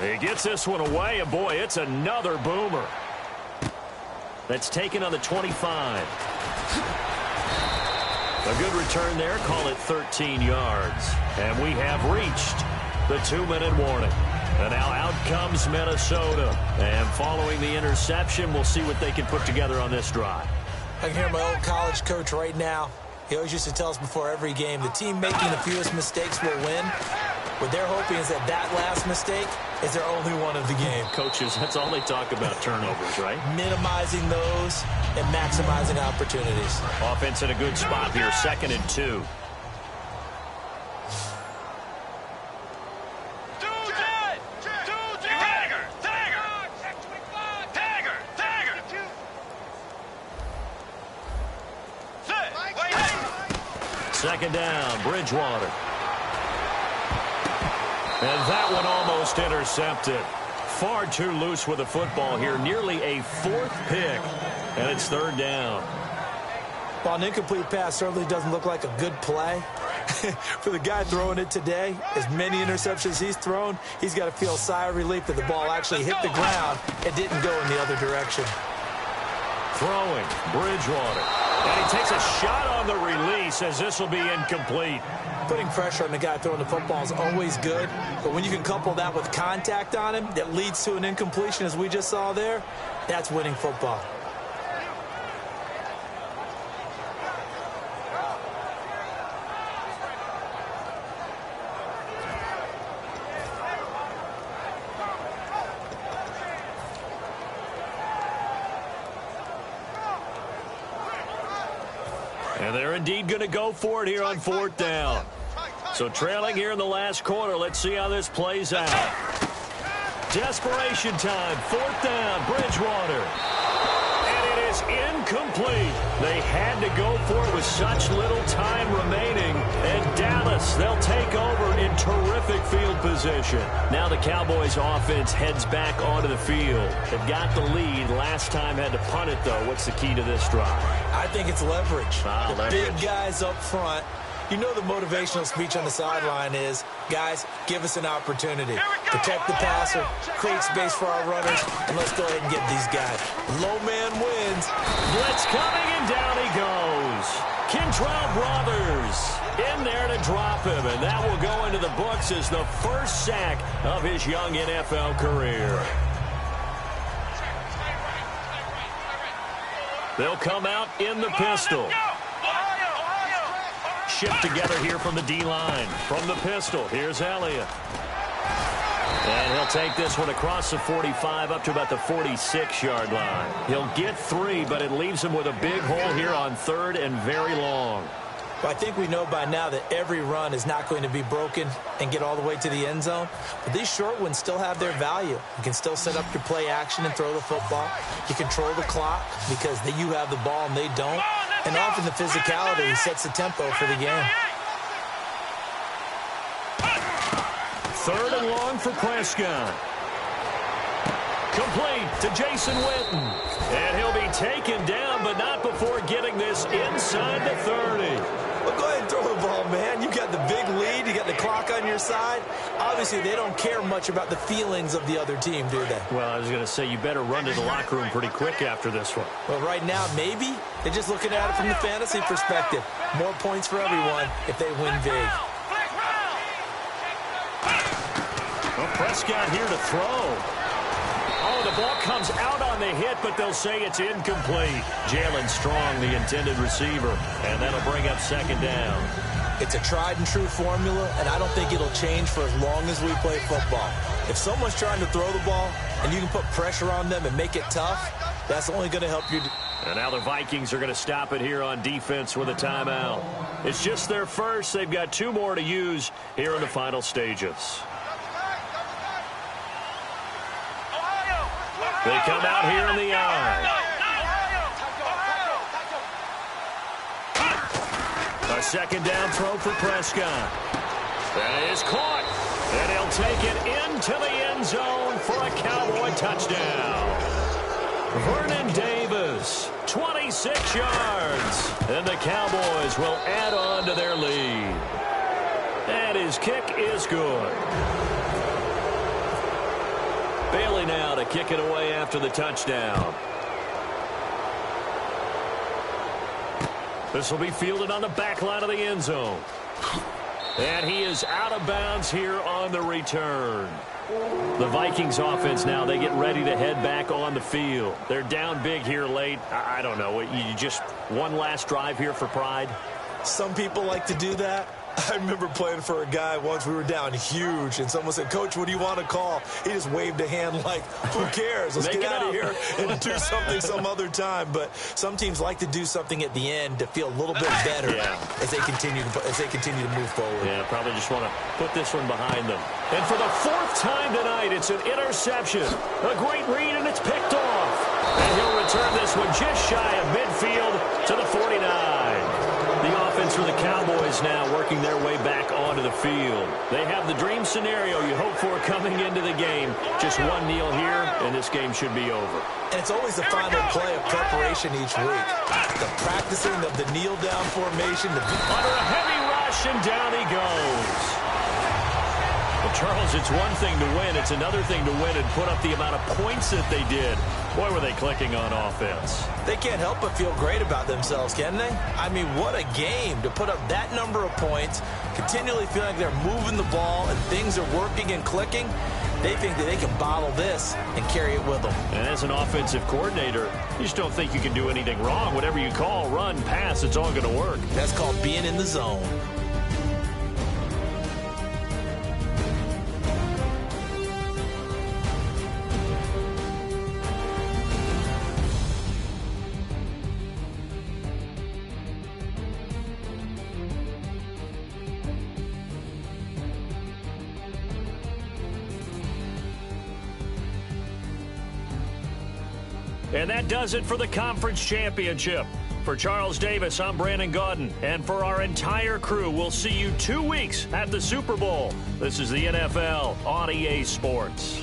He gets this one away, and boy, it's another boomer. That's taken on the 25. A good return there. Call it 13 yards. And we have reached the 2-minute warning. And now out comes Minnesota. And following the interception, we'll see what they can put together on this drive. I can hear my old college coach right now. He always used to tell us before every game, the team making the fewest mistakes will win. What they're hoping is that last mistake is their only one of the game. Coaches, that's all they talk about, turnovers, right? Minimizing those and maximizing opportunities. Offense in a good spot here, 2nd and 2. Second down, Bridgewater. And that one almost intercepted. Far too loose with the football here. Nearly a 4th pick. And it's 3rd down. While an incomplete pass certainly doesn't look like a good play, for the guy throwing it today, as many interceptions he's thrown, he's got to feel a sigh of relief that the ball actually hit the ground and didn't go in the other direction. Throwing, Bridgewater. And he takes a shot on the release as this will be incomplete. Putting pressure on the guy throwing the football is always good, but when you can couple that with contact on him that leads to an incompletion, as we just saw there, that's winning football. And they're indeed going to go for it here on 4th down. So trailing here in the last quarter. Let's see how this plays out. Desperation time. 4th down. Bridgewater. And it is incomplete. They had to go for it with such little time remaining. And Dallas, they'll take over in terrific field position. Now the Cowboys offense heads back onto the field. They've got the lead. Last time had to punt it, though. What's the key to this drive? I think it's leverage. The Leverage. big guys up front. You know the motivational speech on the sideline is, guys, give us an opportunity. Protect the passer, create space for our runners, and let's go ahead and get these guys. Low man wins. Blitz coming, and down he goes. Kentrell Brothers in there to drop him, and that will go into the books as the first sack of his young NFL career. They'll come out in the pistol. Shipped together here from the D-line. From the pistol, here's Elliott. And he'll take this one across the 45 up to about the 46-yard line. He'll get 3, but it leaves him with a big hole here on 3rd and very long. Well, I think we know by now that every run is not going to be broken and get all the way to the end zone. But these short ones still have their value. You can still set up your play action and throw the football. You control the clock because you have the ball and they don't. And often the physicality sets the tempo for the game. 3rd and long for Prescott. Complete to Jason Witten. And he'll be taken down, but not before getting this inside the 30. Well, go ahead and throw the ball, man. You got the big lead. You got the clock on your side. Obviously, they don't care much about the feelings of the other team, do they? Well, I was going to say, you better run to the locker room pretty quick after this one. Well, right now, maybe. They're just looking at it from the fantasy perspective. More points for everyone if they win big. Well, Prescott here to throw. Oh, the ball comes out on the hit, but they'll say it's incomplete. Jalen Strong, the intended receiver, and that'll bring up 2nd down. It's a tried-and-true formula, and I don't think it'll change for as long as we play football. If someone's trying to throw the ball and you can put pressure on them and make it tough, that's only going to help you. And now the Vikings are going to stop it here on defense with a timeout. It's just their first. They've got 2 more to use here in the final stages. They come out here in the eye. A 2nd down throw for Prescott. That is caught. And he'll take it into the end zone for a Cowboy touchdown. Vernon Davis, 26 yards. And the Cowboys will add on to their lead. And his kick is good. Bailey now to kick it away after the touchdown. This will be fielded on the back line of the end zone. And he is out of bounds here on the return. The Vikings offense now, they get ready to head back on the field. They're down big here late. I don't know. You just one last drive here for pride? Some people like to do that. I remember playing for a guy once. We were down huge, and someone said, "Coach, what do you want to call?" He just waved a hand like, "Who cares? Let's get out of here and do something some other time." But some teams like to do something at the end to feel a little bit better as they continue to move forward. Yeah, probably just want to put this one behind them. And for the fourth time tonight, it's an interception. A great read, and it's picked off. And he'll return this one just shy of midfield to the 49. The offense for the Cowboys now working their way back onto the field. They have the dream scenario you hope for coming into the game. Just one kneel here, and this game should be over. And it's always the final play of preparation each week. The practicing of the kneel-down formation. Under a heavy rush, and down he goes. Well, Charles, it's one thing to win. It's another thing to win and put up the amount of points that they did. Boy, were they clicking on offense. They can't help but feel great about themselves, can they? I mean, what a game to put up that number of points, continually feeling like they're moving the ball and things are working and clicking. They think that they can bottle this and carry it with them. And as an offensive coordinator, you just don't think you can do anything wrong. Whatever you call, run, pass, it's all going to work. That's called being in the zone. And that does it for the conference championship. For Charles Davis, I'm Brandon Gaudin. And for our entire crew, we'll see you 2 weeks at the Super Bowl. This is the NFL on EA Sports.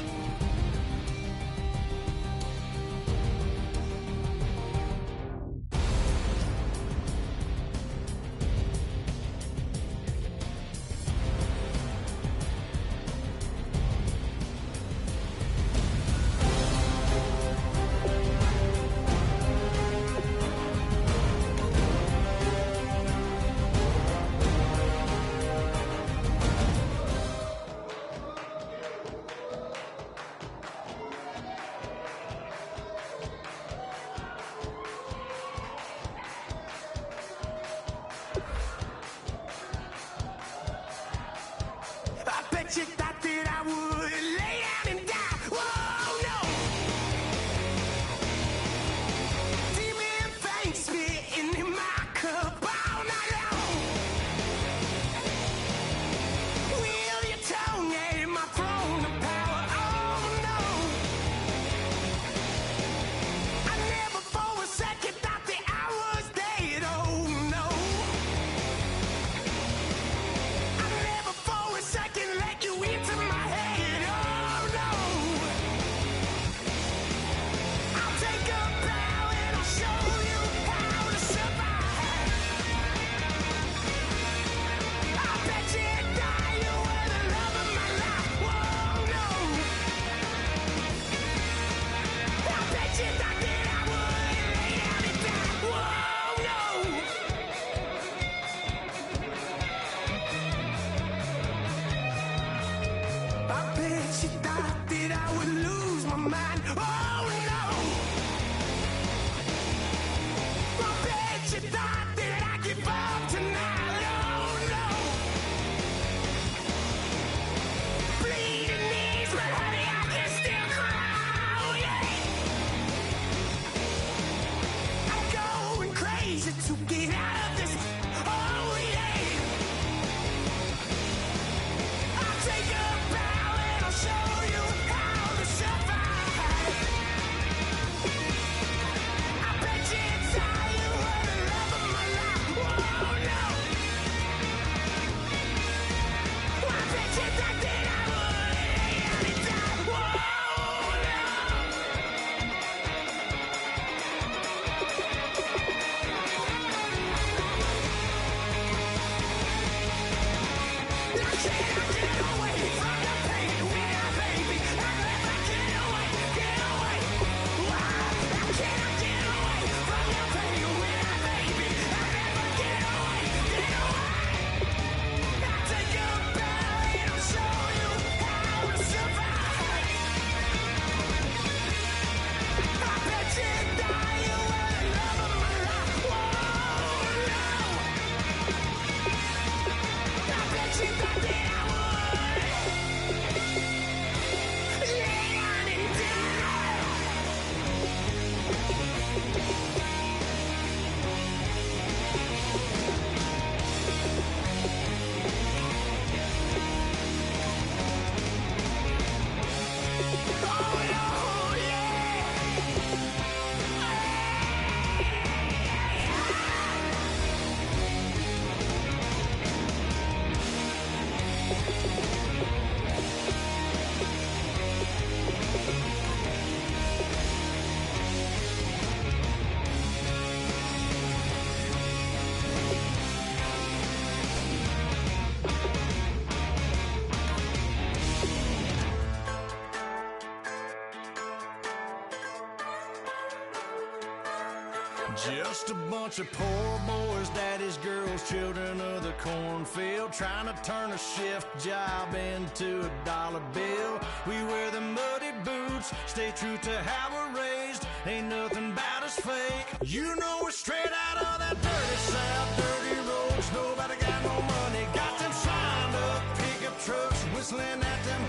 Just a bunch of poor boys, daddy's girls, children of the cornfield, trying to turn a shift job into a dollar bill. We wear the muddy boots, stay true to how we're raised. Ain't nothing about us fake. You know we're straight out of that dirty South, dirty roads. Nobody got no money, got them signed up pickup trucks, whistling at them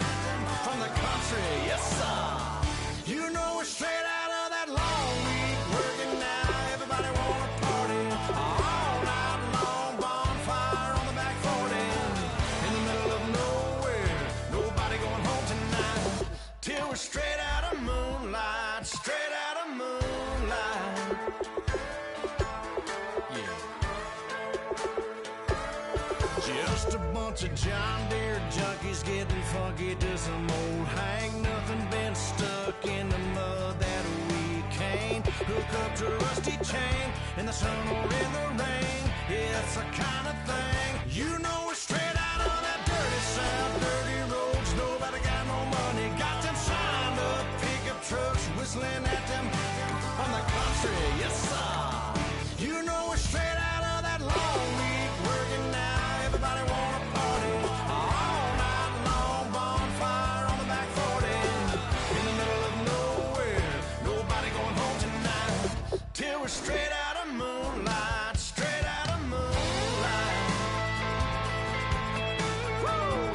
from the country. Yes, sir. You know we're straight out of that long week working now. Everybody wanna party all night long, bonfire on the back 40 in the middle of nowhere. Nobody going home tonight till we're straight out of moonlight, straight out of moonlight. Yeah. Just a bunch of John Deere junkies getting funky to some old hang. Nothing been stuck in the mud that we can't hook up to a rusty chain in the sun or in the rain. Yeah, it's the kind of thing. You know we're straight out of that dirty South, dirty roads. Nobody got no money, got them signed up pickup trucks, whistling at them from the country. Yes, sir. You know we're straight out of that long week working now. Everybody wanna party all night long, bonfire on the back 40 in the middle of nowhere. Nobody going home tonight till we're straight out of moonlight, straight out of moonlight. Woo!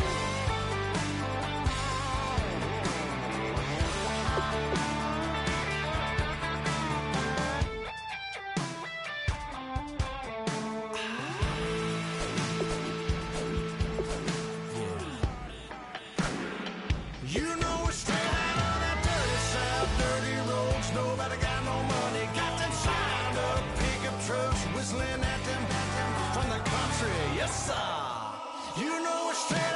You know we're straight out of that dirty South, dirty roads. Nobody got no money, got them signed up pickup trucks, whistling at them from the country. Yes, sir. You know we're straight